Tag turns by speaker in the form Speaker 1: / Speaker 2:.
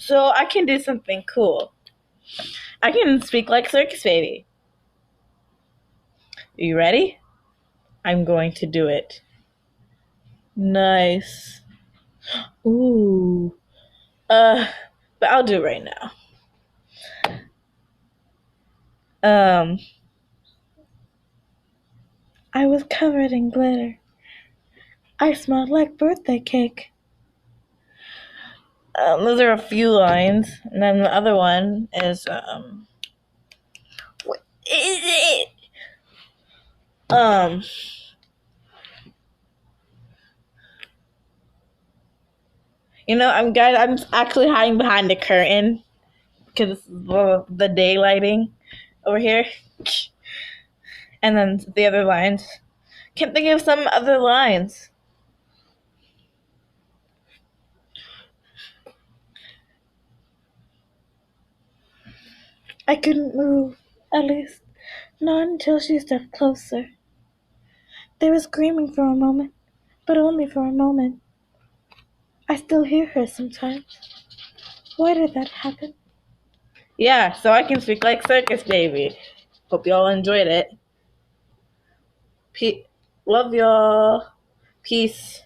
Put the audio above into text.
Speaker 1: So I can do something cool. I can speak like Circus Baby. Are you ready? I'm going to do it. Nice. Ooh. But I'll do it right now. Um, I was covered in glitter. I smelled like birthday cake. Those are a few lines, and then the other one is what is it? Um, I'm actually hiding behind the curtain because it's the daylighting over here, and then the other lines. Can't think of some other lines. I couldn't move, at least not until she stepped closer. They were screaming for a moment, but only for a moment. I still hear her sometimes. Why did that happen? Yeah, so I can speak like Circus Baby. Hope y'all enjoyed it. Love y'all. Peace.